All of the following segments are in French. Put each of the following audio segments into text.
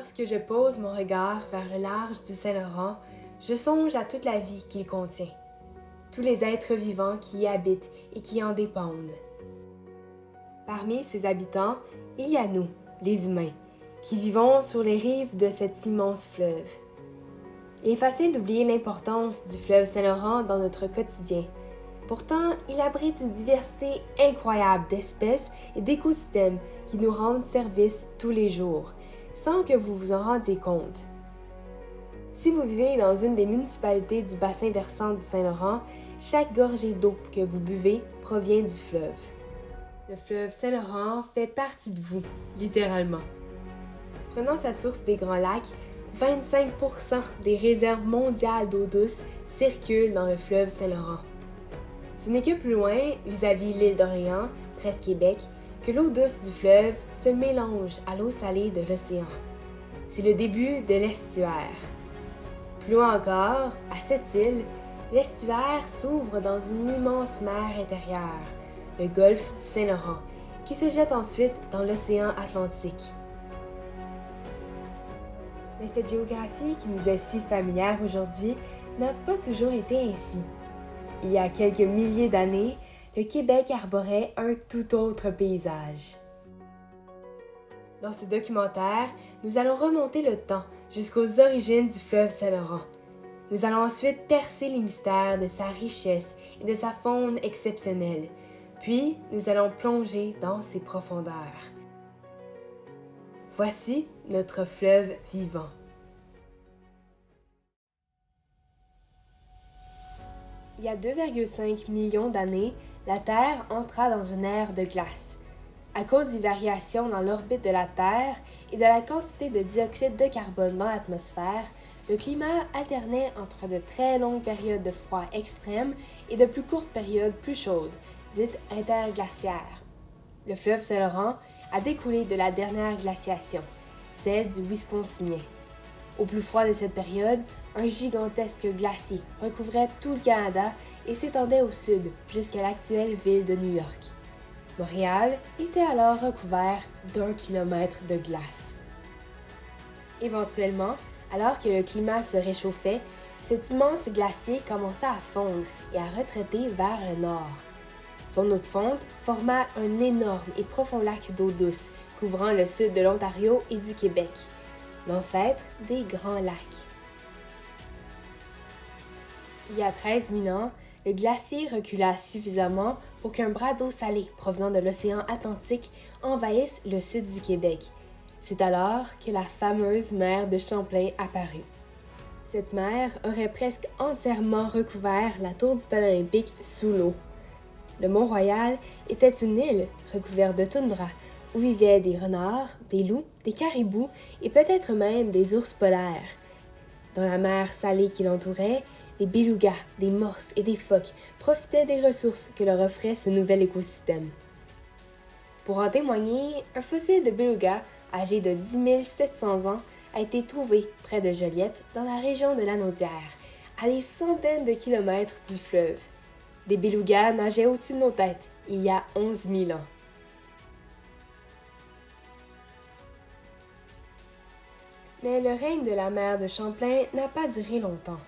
Lorsque je pose mon regard vers le large du Saint-Laurent, je songe à toute la vie qu'il contient, tous les êtres vivants qui y habitent et qui en dépendent. Parmi ses habitants, il y a nous, les humains, qui vivons sur les rives de cet immense fleuve. Il est facile d'oublier l'importance du fleuve Saint-Laurent dans notre quotidien. Pourtant, il abrite une diversité incroyable d'espèces et d'écosystèmes qui nous rendent service tous les jours, sans que vous vous en rendiez compte. Si vous vivez dans une des municipalités du bassin versant du Saint-Laurent, chaque gorgée d'eau que vous buvez provient du fleuve. Le fleuve Saint-Laurent fait partie de vous, littéralement. Prenant sa source des Grands Lacs, 25% des réserves mondiales d'eau douce circulent dans le fleuve Saint-Laurent. Ce n'est que plus loin, vis-à-vis l'île d'Orléans, près de Québec, que l'eau douce du fleuve se mélange à l'eau salée de l'océan. C'est le début de l'estuaire. Plus loin encore, à cette île, l'estuaire s'ouvre dans une immense mer intérieure, le golfe du Saint-Laurent, qui se jette ensuite dans l'océan Atlantique. Mais cette géographie qui nous est si familière aujourd'hui n'a pas toujours été ainsi. Il y a quelques milliers d'années, le Québec arborait un tout autre paysage. Dans ce documentaire, nous allons remonter le temps jusqu'aux origines du fleuve Saint-Laurent. Nous allons ensuite percer les mystères de sa richesse et de sa faune exceptionnelle. Puis, nous allons plonger dans ses profondeurs. Voici notre fleuve vivant. Il y a 2,5 millions d'années, la Terre entra dans une ère de glace. À cause des variations dans l'orbite de la Terre et de la quantité de dioxyde de carbone dans l'atmosphère, le climat alternait entre de très longues périodes de froid extrême et de plus courtes périodes plus chaudes, dites interglaciaires. Le fleuve Saint-Laurent a découlé de la dernière glaciation, celle du Wisconsinien. Au plus froid de cette période, un gigantesque glacier recouvrait tout le Canada et s'étendait au sud jusqu'à l'actuelle ville de New York. Montréal était alors recouvert d'1 kilomètre de glace. Éventuellement, alors que le climat se réchauffait, cet immense glacier commença à fondre et à retraiter vers le nord. Son eau de fonte forma un énorme et profond lac d'eau douce couvrant le sud de l'Ontario et du Québec, l'ancêtre des Grands Lacs. Il y a 13 000 ans, le glacier recula suffisamment pour qu'un bras d'eau salée provenant de l'océan Atlantique envahisse le sud du Québec. C'est alors que la fameuse mer de Champlain apparut. Cette mer aurait presque entièrement recouvert la tour du stade olympique sous l'eau. Le Mont-Royal était une île recouverte de toundra où vivaient des renards, des loups, des caribous et peut-être même des ours polaires. Dans la mer salée qui l'entourait, des belugas, des morses et des phoques profitaient des ressources que leur offrait ce nouvel écosystème. Pour en témoigner, un fossile de beluga âgé de 10 700 ans a été trouvé près de Joliette, dans la région de Lanaudière, à des centaines de kilomètres du fleuve. Des belugas nageaient au-dessus de nos têtes il y a 11 000 ans. Mais le règne de la mer de Champlain n'a pas duré longtemps.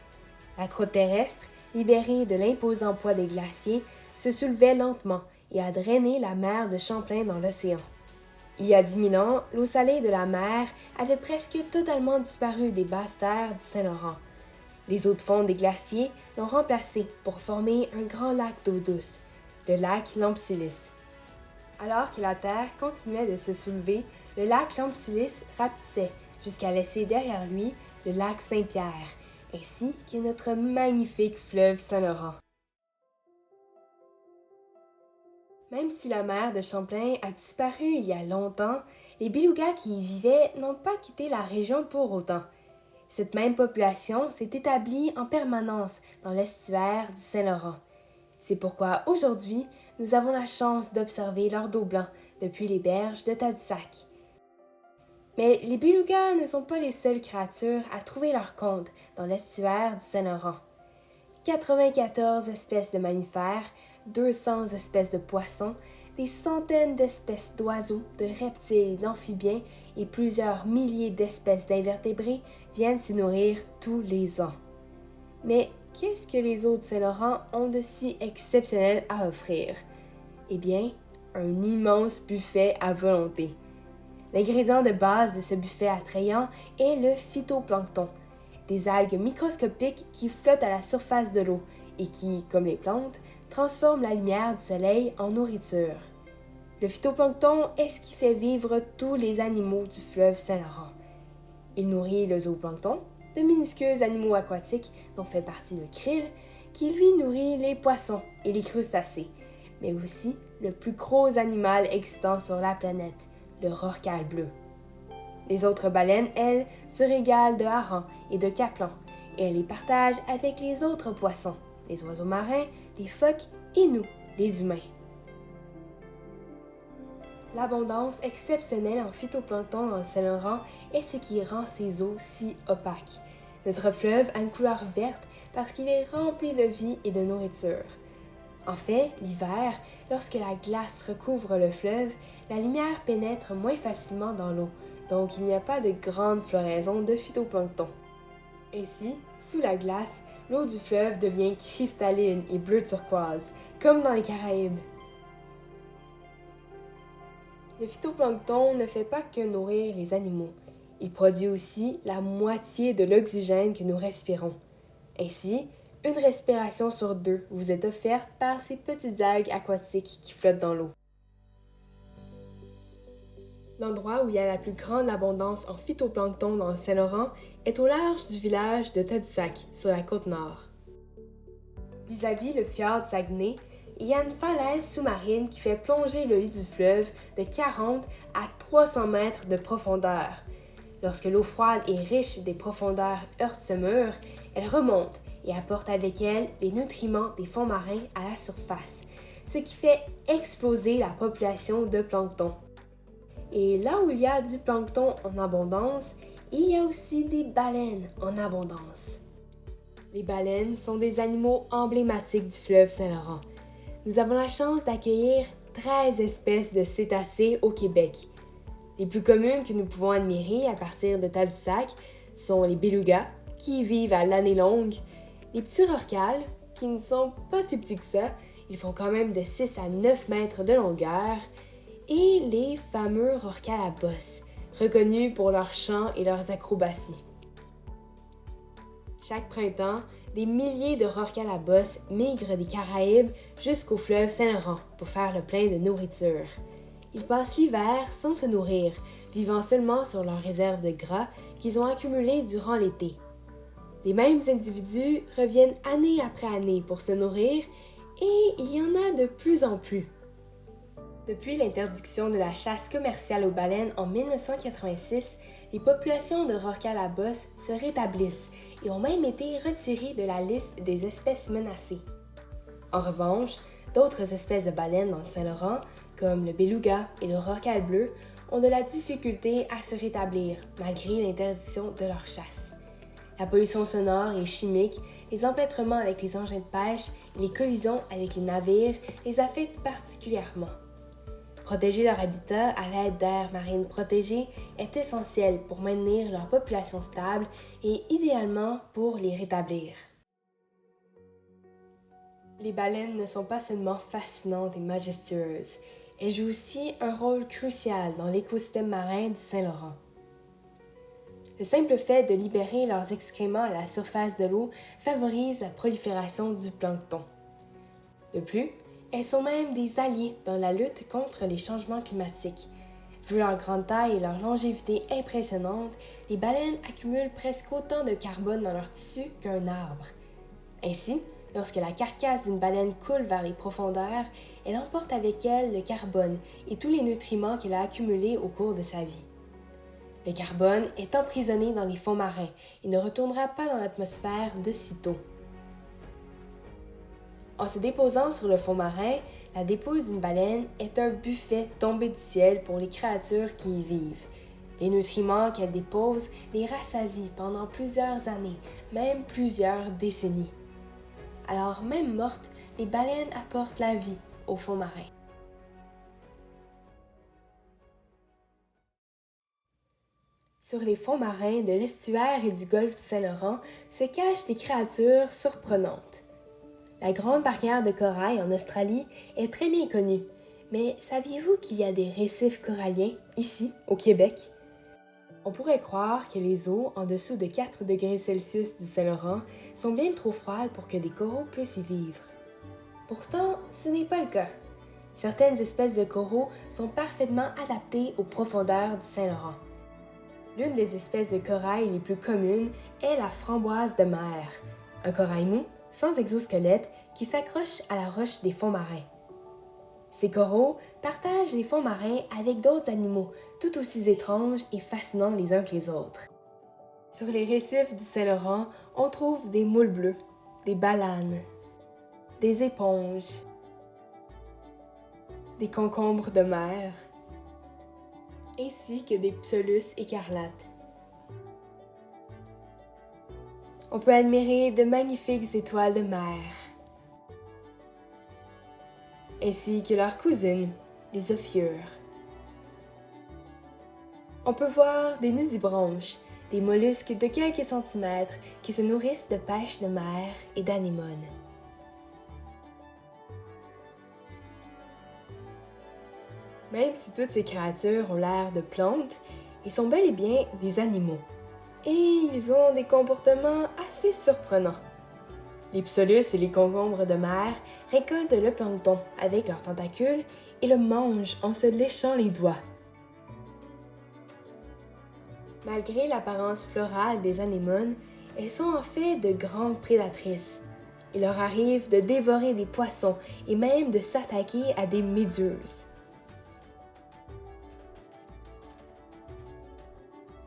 La croûte terrestre, libérée de l'imposant poids des glaciers, se soulevait lentement et a drainé la mer de Champlain dans l'océan. Il y a 10 000 ans, l'eau salée de la mer avait presque totalement disparu des basses terres du Saint-Laurent. Les eaux de fonte des glaciers l'ont remplacée pour former un grand lac d'eau douce, le lac Lampsilice. Alors que la Terre continuait de se soulever, le lac Lampsilice rapetissait jusqu'à laisser derrière lui le lac Saint-Pierre, ainsi que notre magnifique fleuve Saint-Laurent. Même si la mer de Champlain a disparu il y a longtemps, les belugas qui y vivaient n'ont pas quitté la région pour autant. Cette même population s'est établie en permanence dans l'estuaire du Saint-Laurent. C'est pourquoi aujourd'hui, nous avons la chance d'observer leur dos blanc depuis les berges de Tadoussac. Mais les belugas ne sont pas les seules créatures à trouver leur compte dans l'estuaire du Saint-Laurent. 94 espèces de mammifères, 200 espèces de poissons, des centaines d'espèces d'oiseaux, de reptiles et d'amphibiens et plusieurs milliers d'espèces d'invertébrés viennent s'y nourrir tous les ans. Mais qu'est-ce que les eaux de Saint-Laurent ont de si exceptionnel à offrir? Eh bien, un immense buffet à volonté. L'ingrédient de base de ce buffet attrayant est le phytoplancton, des algues microscopiques qui flottent à la surface de l'eau et qui, comme les plantes, transforment la lumière du soleil en nourriture. Le phytoplancton est ce qui fait vivre tous les animaux du fleuve Saint-Laurent. Il nourrit le zooplancton, de minuscules animaux aquatiques dont fait partie le krill, qui lui nourrit les poissons et les crustacés, mais aussi le plus gros animal existant sur la planète, le rorqual bleu. Les autres baleines, elles, se régalent de harengs et de caplans, et elles les partagent avec les autres poissons, les oiseaux marins, les phoques et nous, les humains. L'abondance exceptionnelle en phytoplancton dans le Saint-Laurent est ce qui rend ces eaux si opaques. Notre fleuve a une couleur verte parce qu'il est rempli de vie et de nourriture. En fait, l'hiver, lorsque la glace recouvre le fleuve, la lumière pénètre moins facilement dans l'eau, donc il n'y a pas de grande floraison de phytoplancton. Ainsi, sous la glace, l'eau du fleuve devient cristalline et bleu turquoise, comme dans les Caraïbes. Le phytoplancton ne fait pas que nourrir les animaux. Il produit aussi la moitié de l'oxygène que nous respirons. Ainsi, une respiration sur 2 vous est offerte par ces petites algues aquatiques qui flottent dans l'eau. L'endroit où il y a la plus grande abondance en phytoplancton dans le Saint-Laurent est au large du village de Tadoussac, sur la côte nord. Vis-à-vis le fjord de Saguenay, il y a une falaise sous-marine qui fait plonger le lit du fleuve de 40 à 300 mètres de profondeur. Lorsque l'eau froide et riche des profondeurs heurte ce mur, elle remonte et apporte avec elle les nutriments des fonds marins à la surface, ce qui fait exploser la population de plancton. Et là où il y a du plancton en abondance, il y a aussi des baleines en abondance. Les baleines sont des animaux emblématiques du fleuve Saint-Laurent. Nous avons la chance d'accueillir 13 espèces de cétacés au Québec. Les plus communes que nous pouvons admirer à partir de Tadoussac sont les belugas, qui vivent à l'année longue, les petits rorquals, qui ne sont pas si petits que ça, ils font quand même de 6 à 9 mètres de longueur, et les fameux rorquals à bosse, reconnus pour leurs chants et leurs acrobaties. Chaque printemps, des milliers de rorquals à bosse migrent des Caraïbes jusqu'au fleuve Saint-Laurent pour faire le plein de nourriture. Ils passent l'hiver sans se nourrir, vivant seulement sur leurs réserves de gras qu'ils ont accumulées durant l'été. Les mêmes individus reviennent année après année pour se nourrir et il y en a de plus en plus. Depuis l'interdiction de la chasse commerciale aux baleines en 1986, les populations de rorquals à bosse se rétablissent et ont même été retirées de la liste des espèces menacées. En revanche, d'autres espèces de baleines dans le Saint-Laurent, comme le beluga et le rorqual bleu, ont de la difficulté à se rétablir malgré l'interdiction de leur chasse. La pollution sonore et chimique, les empêtrements avec les engins de pêche et les collisions avec les navires les affectent particulièrement. Protéger leur habitat à l'aide d'aires marines protégées est essentiel pour maintenir leur population stable et idéalement pour les rétablir. Les baleines ne sont pas seulement fascinantes et majestueuses, elles jouent aussi un rôle crucial dans l'écosystème marin du Saint-Laurent. Le simple fait de libérer leurs excréments à la surface de l'eau favorise la prolifération du plancton. De plus, elles sont même des alliés dans la lutte contre les changements climatiques. Vu leur grande taille et leur longévité impressionnante, les baleines accumulent presque autant de carbone dans leur tissu qu'un arbre. Ainsi, lorsque la carcasse d'une baleine coule vers les profondeurs, elle emporte avec elle le carbone et tous les nutriments qu'elle a accumulés au cours de sa vie. Le carbone est emprisonné dans les fonds marins et ne retournera pas dans l'atmosphère de sitôt. En se déposant sur le fond marin, la dépouille d'une baleine est un buffet tombé du ciel pour les créatures qui y vivent. Les nutriments qu'elle dépose les rassasient pendant plusieurs années, même plusieurs décennies. Alors, même mortes, les baleines apportent la vie au fond marin. Sur les fonds marins de l'estuaire et du golfe du Saint-Laurent se cachent des créatures surprenantes. La grande barrière de corail en Australie est très bien connue, mais saviez-vous qu'il y a des récifs coralliens ici, au Québec? On pourrait croire que les eaux en dessous de 4 degrés Celsius du Saint-Laurent sont bien trop froides pour que des coraux puissent y vivre. Pourtant, ce n'est pas le cas. Certaines espèces de coraux sont parfaitement adaptées aux profondeurs du Saint-Laurent. L'une des espèces de corail les plus communes est la framboise de mer, un corail mou, sans exosquelette, qui s'accroche à la roche des fonds marins. Ces coraux partagent les fonds marins avec d'autres animaux tout aussi étranges et fascinants les uns que les autres. Sur les récifs du Saint-Laurent, on trouve des moules bleus, des balanes, des éponges, des concombres de mer, ainsi que des psolus écarlates. On peut admirer de magnifiques étoiles de mer, ainsi que leurs cousines, les ophiures. On peut voir des nudibranches, des mollusques de quelques centimètres qui se nourrissent de pêches de mer et d'anémones. Même si toutes ces créatures ont l'air de plantes, ils sont bel et bien des animaux. Et ils ont des comportements assez surprenants. Les psolus et les concombres de mer récoltent le plancton avec leurs tentacules et le mangent en se léchant les doigts. Malgré l'apparence florale des anémones, elles sont en fait de grandes prédatrices. Il leur arrive de dévorer des poissons et même de s'attaquer à des méduses.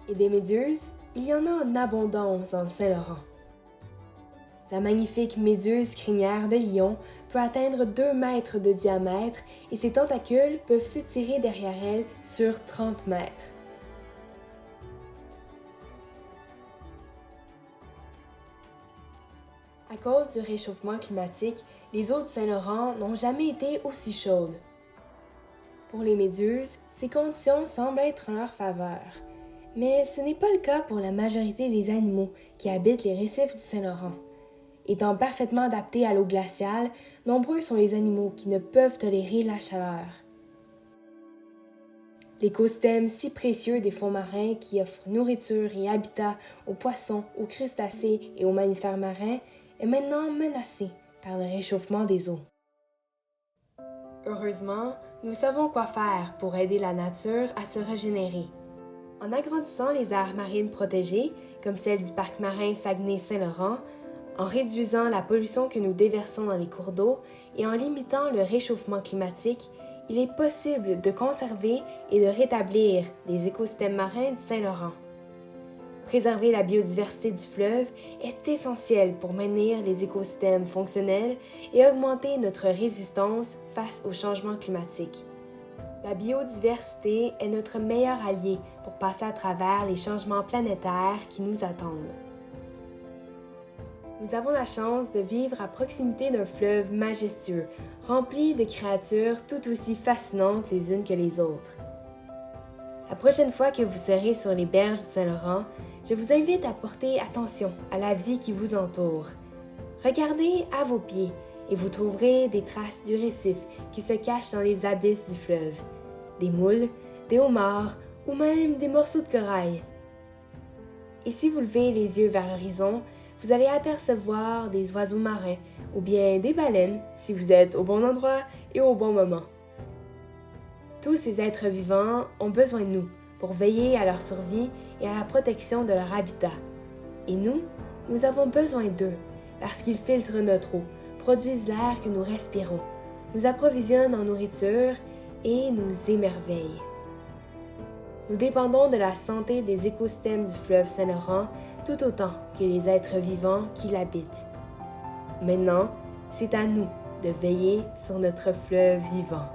Et des méduses, il y en a en abondance dans le Saint-Laurent. La magnifique méduse crinière de lion peut atteindre 2 mètres de diamètre et ses tentacules peuvent s'étirer derrière elle sur 30 mètres. À cause du réchauffement climatique, les eaux du Saint-Laurent n'ont jamais été aussi chaudes. Pour les méduses, ces conditions semblent être en leur faveur. Mais ce n'est pas le cas pour la majorité des animaux qui habitent les récifs du Saint-Laurent. Étant parfaitement adaptés à l'eau glaciale, nombreux sont les animaux qui ne peuvent tolérer la chaleur. L'écosystème si précieux des fonds marins qui offre nourriture et habitat aux poissons, aux crustacés et aux mammifères marins est maintenant menacé par le réchauffement des eaux. Heureusement, nous savons quoi faire pour aider la nature à se régénérer. En agrandissant les aires marines protégées, comme celle du parc marin Saguenay-Saint-Laurent, en réduisant la pollution que nous déversons dans les cours d'eau et en limitant le réchauffement climatique, il est possible de conserver et de rétablir les écosystèmes marins du Saint-Laurent. Préserver la biodiversité du fleuve est essentiel pour maintenir les écosystèmes fonctionnels et augmenter notre résistance face au changement climatique. La biodiversité est notre meilleur allié pour passer à travers les changements planétaires qui nous attendent. Nous avons la chance de vivre à proximité d'un fleuve majestueux, rempli de créatures tout aussi fascinantes les unes que les autres. La prochaine fois que vous serez sur les berges du Saint-Laurent, je vous invite à porter attention à la vie qui vous entoure. Regardez à vos pieds et vous trouverez des traces du récif qui se cachent dans les abysses du fleuve. Des moules, des homards ou même des morceaux de corail. Et si vous levez les yeux vers l'horizon, vous allez apercevoir des oiseaux marins ou bien des baleines si vous êtes au bon endroit et au bon moment. Tous ces êtres vivants ont besoin de nous pour veiller à leur survie et à la protection de leur habitat. Et nous avons besoin d'eux parce qu'ils filtrent notre eau, produisent l'air que nous respirons, nous approvisionnent en nourriture et nous émerveillent. Nous dépendons de la santé des écosystèmes du fleuve Saint-Laurent tout autant que les êtres vivants qui l'habitent. Maintenant, c'est à nous de veiller sur notre fleuve vivant.